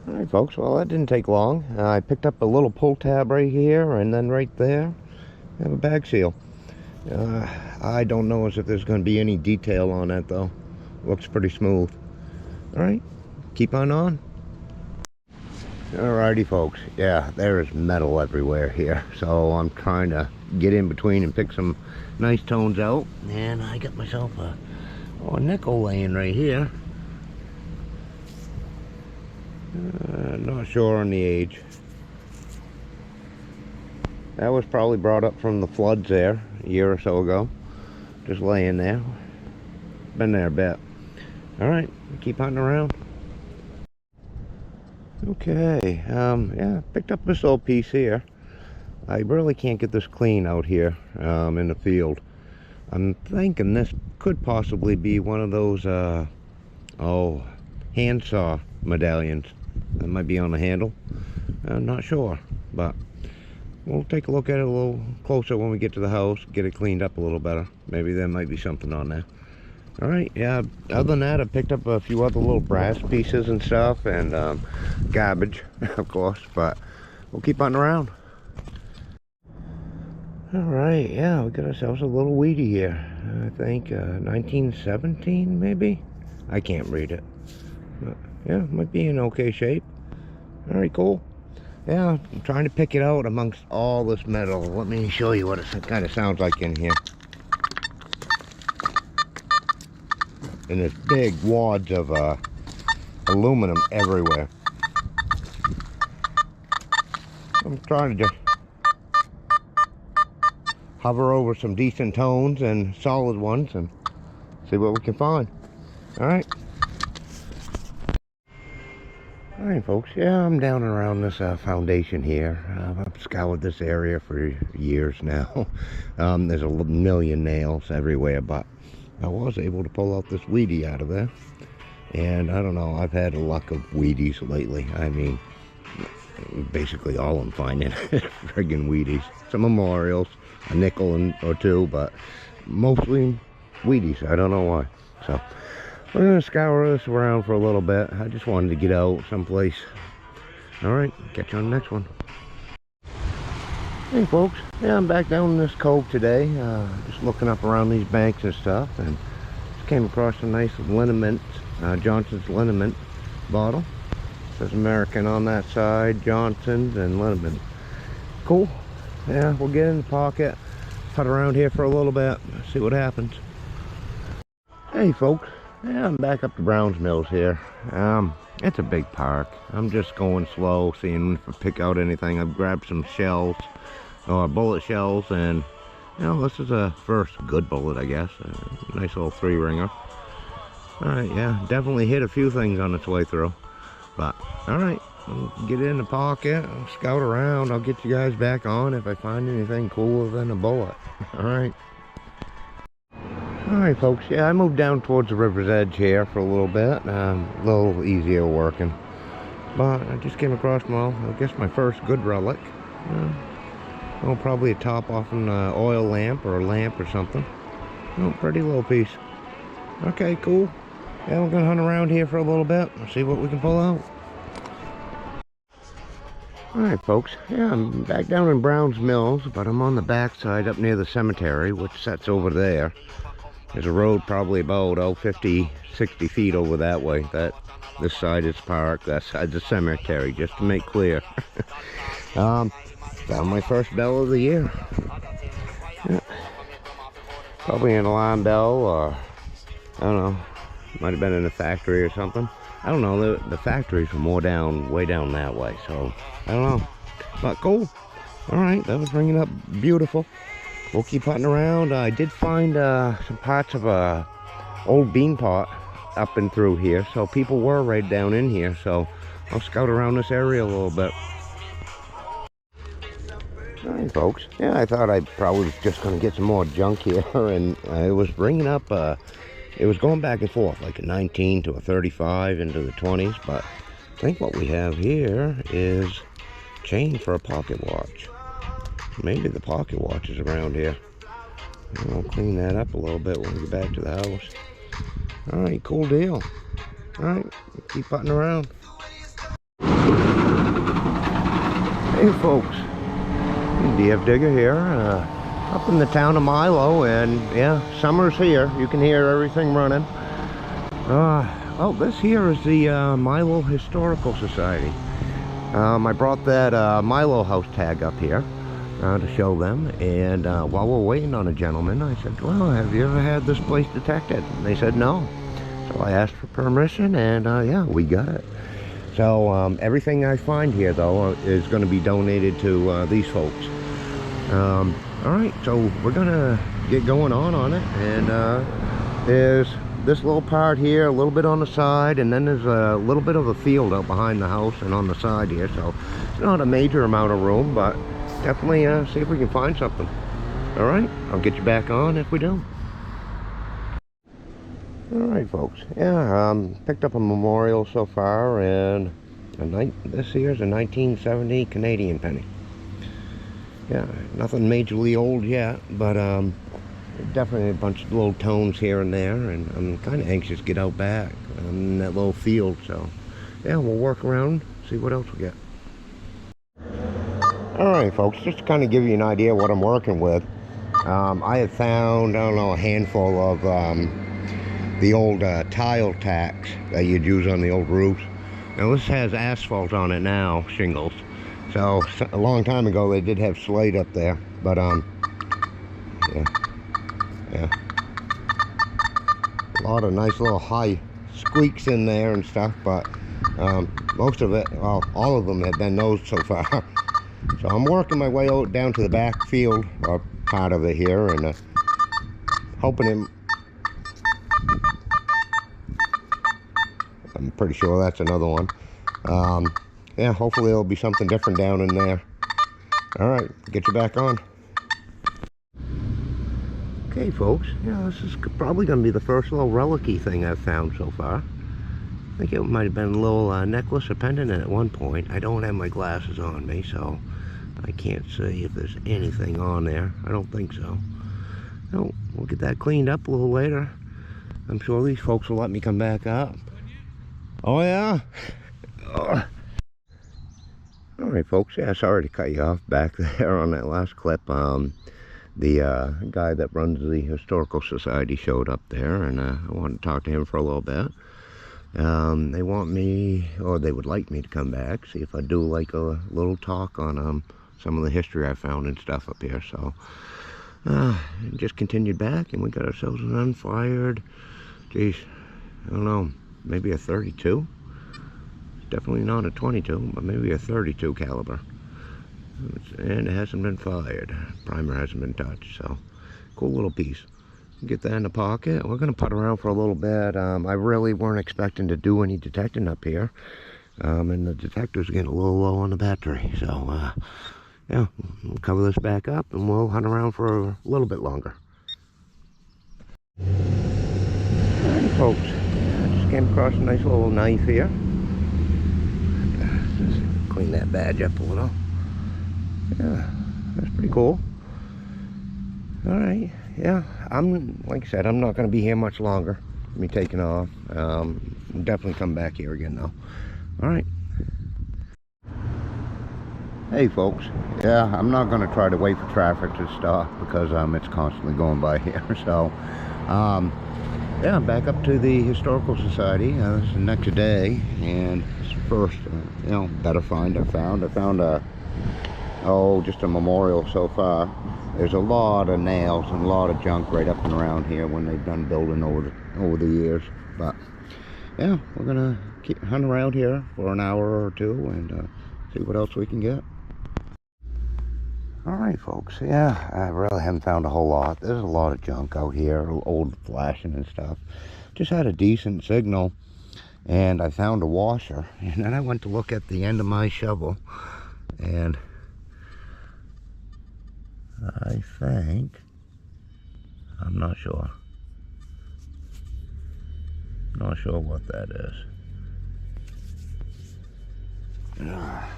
Alright folks, well that didn't take long. I picked up a little pull tab right here, and then right there I have a bag seal. I don't know as if there's going to be any detail on that though. Looks pretty smooth. Alright, keep on. Alrighty folks, yeah, there is metal everywhere here, so I'm trying to get in between and pick some nice tones out, and I got myself a nickel laying right here. Not sure on the age. That was probably brought up from the floods there a year or so ago, just laying there. Been there a bit. Alright, keep hunting around. Okay, yeah, picked up this old piece here. I really can't get this clean out here in the field. I'm thinking this could possibly be one of those handsaw medallions that might be on the handle. I'm not sure, but we'll take a look at it a little closer when we get to the house, get it cleaned up a little better. Maybe there might be something on there. Alright, yeah, other than that, I picked up a few other little brass pieces and stuff, and garbage, of course, but we'll keep hunting around. Alright, yeah, we got ourselves a little weedy here. I think 1917, maybe? I can't read it. But, yeah, might be in okay shape. Alright, cool. Yeah, I'm trying to pick it out amongst all this metal. Let me show you what it kind of sounds like in here. And there's big wads of aluminum everywhere. I'm trying to just hover over some decent tones and solid ones and see what we can find. Alright. Alright folks, yeah, I'm down around this foundation here. I've scoured this area for years now. There's a million nails everywhere, but I was able to pull out this weedy out of there. And I don't know, I've had a luck of weedies lately. I mean, basically all I'm finding is friggin' weedies. Some memorials, a nickel or two, but mostly weedies. I don't know why. So we're gonna scour this around for a little bit. I just wanted to get out someplace. Alright, catch you on the next one. Hey folks, yeah, I'm back down in this cove today, just looking up around these banks and stuff, and just came across a nice liniment, Johnson's liniment bottle. It says American on that side, Johnson's and liniment. Cool. Yeah, we'll get in the pocket, putt around here for a little bit, see what happens. Hey folks, yeah, I'm back up to Brown's Mills here. It's a big park. I'm just going slow, seeing if I pick out anything. I've grabbed some shells, or bullet shells, and you know, this is a first good bullet, I guess. A nice little 3-ringer. Alright, yeah, definitely hit a few things on its way through. But, alright, I'll get in the pocket, I'll scout around, I'll get you guys back on if I find anything cooler than a bullet. Alright. Alright folks, yeah, I moved down towards the river's edge here for a little bit. A little easier working. But I just came across, well, I guess my first good relic. Well, probably a top off an oil lamp or a lamp or something. Oh, pretty little piece. Okay, cool. Yeah, we're gonna hunt around here for a little bit and see what we can pull out. Alright folks, yeah, I'm back down in Brown's Mills, but I'm on the back side up near the cemetery, which sets over there. There's a road probably about 50, 60 feet over that way. This side is park, that side's the cemetery, just to make clear. Found my first bell of the year. Yeah. Probably an alarm bell, or I don't know, might have been in a factory or something. I don't know, the factories were way down that way, so I don't know. But cool. Alright, that was ringing up beautiful. We'll keep hunting around. I did find some parts of a old bean pot up and through here, so people were right down in here, so I'll scout around this area a little bit. Alright folks, yeah, I thought I probably was just going to get some more junk here, and it was bringing up, it was going back and forth, like a 19 to a 35 into the 20s, but I think what we have here is chain for a pocket watch. Maybe the pocket watch is around here. I'll clean that up a little bit when we get back to the house. Alright, cool deal. Alright, keep putting around. Hey folks, DF Digger here, up in the town of Milo, and yeah, summer's here. You can hear everything running. Oh, this here is the Milo Historical Society. I brought that Milo house tag up here to show them, and while we're waiting on a gentleman, I said, well, have you ever had this place detected? And they said no. So I asked for permission, and yeah, we got it. So everything I find here, though, is going to be donated to these folks. All right, so we're going to get going on it. And there's this little part here, a little bit on the side, and then there's a little bit of a field out behind the house and on the side here. So it's not a major amount of room, but definitely see if we can find something. All right, I'll get you back on if we do. Alright folks, yeah, picked up a memorial so far, and this here's a 1970 Canadian penny. Yeah, nothing majorly old yet, but definitely a bunch of little tones here and there, and I'm kind of anxious to get out back in that little field, so yeah, we'll work around, see what else we get. Alright folks, just to kind of give you an idea of what I'm working with, I have found, I don't know, a handful of the old tile tacks that you'd use on the old roofs. Now this has asphalt on it now, shingles. So a long time ago they did have slate up there, but yeah, a lot of nice little high squeaks in there and stuff, but most of it, well, all of them have been nosed so far. So I'm working my way out down to the back field, or part of it here, and hoping it. I'm pretty sure that's another one. Yeah, hopefully there'll be something different down in there. Alright, get you back on. Okay folks, yeah, this is probably going to be the first little relic-y thing I've found so far. I think it might have been a little necklace or pendant at one point. I don't have my glasses on me, so I can't see if there's anything on there. I don't think so. No, we'll get that cleaned up a little later. I'm sure these folks will let me come back up. Oh yeah? Oh. Alright folks, yeah, sorry to cut you off back there on that last clip. The guy that runs the Historical Society showed up there, and I wanted to talk to him for a little bit. They want me, or they would like me to come back, see if I do like a little talk on some of the history I found and stuff up here. So just continued back, and we got ourselves an unfired, geez, I don't know, maybe a 32. Definitely not a 22, but maybe a 32 caliber. And it hasn't been fired. Primer hasn't been touched, so cool little piece. Get that in the pocket. We're gonna put around for a little bit. I really weren't expecting to do any detecting up here, and the detector's getting a little low on the battery. So yeah, we'll cover this back up and we'll hunt around for a little bit longer. Alright folks, I just came across a nice little knife here. Just clean that badge up a little. Yeah, that's pretty cool. Alright, yeah, like I said, I'm not going to be here much longer. Me taking off. We'll definitely come back here again though. Alright. Hey folks, yeah, I'm not going to try to wait for traffic to stop because it's constantly going by here. So, yeah, back up to the Historical Society. This is the next day, and this is the first, you know, better find I found. I found just a memorial so far. There's a lot of nails and a lot of junk right up and around here when they've done building over the years. But yeah, we're gonna keep hunting around here for an hour or two and see what else we can get. Alright folks, yeah, I really haven't found a whole lot. There's a lot of junk out here, old flashing and stuff. Just had a decent signal, and I found a washer, and then I went to look at the end of my shovel, and I think, I'm not sure what that is. I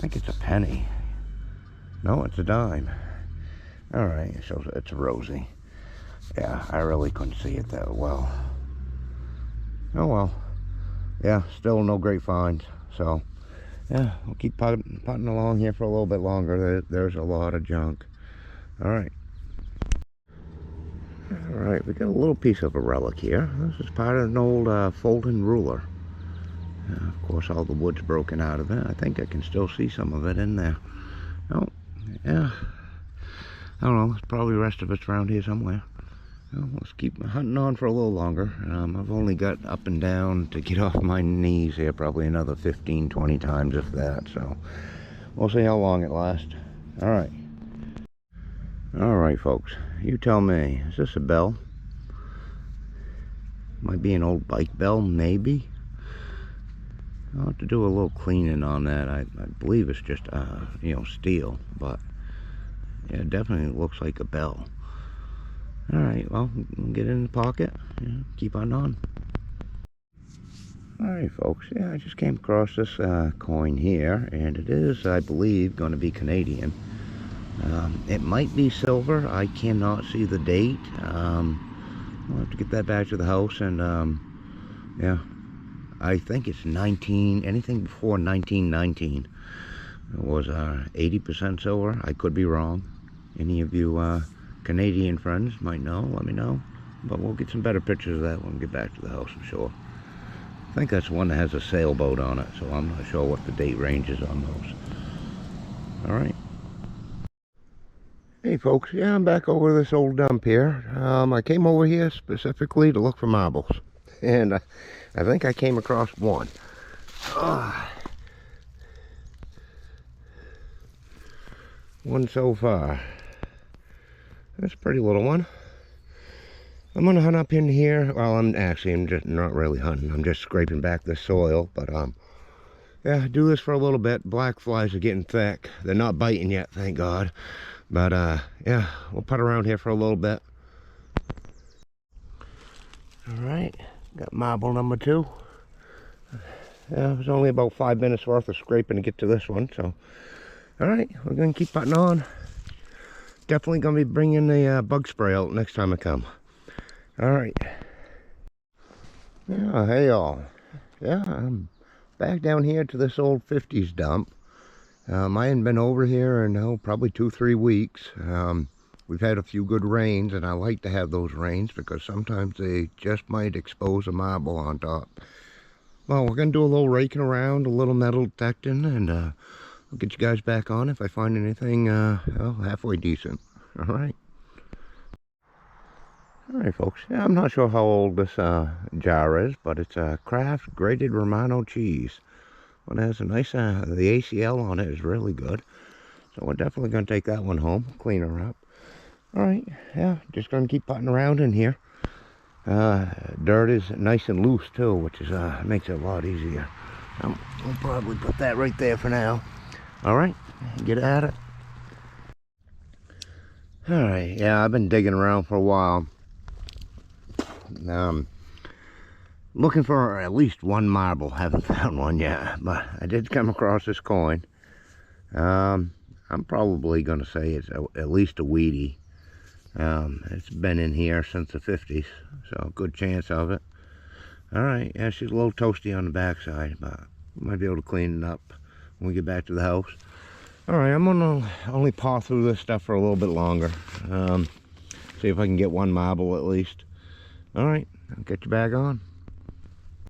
think it's a penny. No, it's a dime. Alright, so it's a Rosie. Yeah, I really couldn't see it that well. Oh well. Yeah, still no great finds. So, Yeah, we'll keep putting along here for a little bit longer. There's a lot of junk. All right. All right, we got a little piece of a relic here. This is part of an old folding ruler. Of course, all the wood's broken out of it. I think I can still see some of it in there. Oh, yeah. I don't know. There's probably the rest of it's around here somewhere. Well, let's keep hunting on for a little longer. I've only got up and down to get off my knees here probably another 15, 20 times if that. So we'll see how long it lasts. All right. All right, folks. You tell me. Is this a bell? Might be an old bike bell, maybe. I'll have to do a little cleaning on that. I believe it's just, you know, steel, but yeah, it definitely looks like a bell. All right, well, we'll get it in the pocket. Yeah, keep on. All right, folks. Yeah, I just came across this coin here, and it is, I believe, going to be Canadian. It might be silver. I cannot see the date. I'll have to get that back to the house, and yeah. I think it's anything before 1919. It was 80% silver. I could be wrong. Any of you Canadian friends might know, let me know. But we'll get some better pictures of that when we get back to the house, I'm sure. I think that's one that has a sailboat on it, so I'm not sure what the date range is on those. All right. Hey folks, yeah, I'm back over this old dump here. I came over here specifically to look for marbles. And I think I came across one. One so far. That's a pretty little one. I'm gonna hunt up in here. Well, I'm just not really hunting. I'm just scraping back the soil. But yeah, do this for a little bit. Black flies are getting thick. They're not biting yet, thank God. But yeah, we'll putt around here for a little bit. All right. Got marble number 2. Yeah, it was only about 5 minutes worth of scraping to get to this one, so. All right, we're gonna keep putting on. Definitely gonna be bringing the bug spray out next time I come. All right. Yeah, hey y'all. Yeah, I'm back down here to this old 50s dump. I hadn't been over here in probably 2-3 weeks. We've had a few good rains, and I like to have those rains because sometimes they just might expose a marble on top. Well, we're going to do a little raking around, a little metal detecting, and I'll get you guys back on if I find anything well, halfway decent. All right. All right, folks. Yeah, I'm not sure how old this jar is, but it's a Kraft grated Romano cheese. Well, it has a nice, the ACL on it is really good. So we're definitely going to take that one home, clean her up. All right, yeah, just gonna keep putting around in here. Dirt is nice and loose too, which is makes it a lot easier. I'll probably put that right there for now. All right, get at it. All right, yeah, I've been digging around for a while. Looking for at least one marble. Haven't found one yet, but I did come across this coin. I'm probably gonna say it's at least a weedy. It's been in here since the 50s, so good chance of it. All right, yeah, she's a little toasty on the backside, but we might be able to clean it up when we get back to the house. All right, I'm gonna only paw through this stuff for a little bit longer. See if I can get one marble at least. All right, I'll get you back on.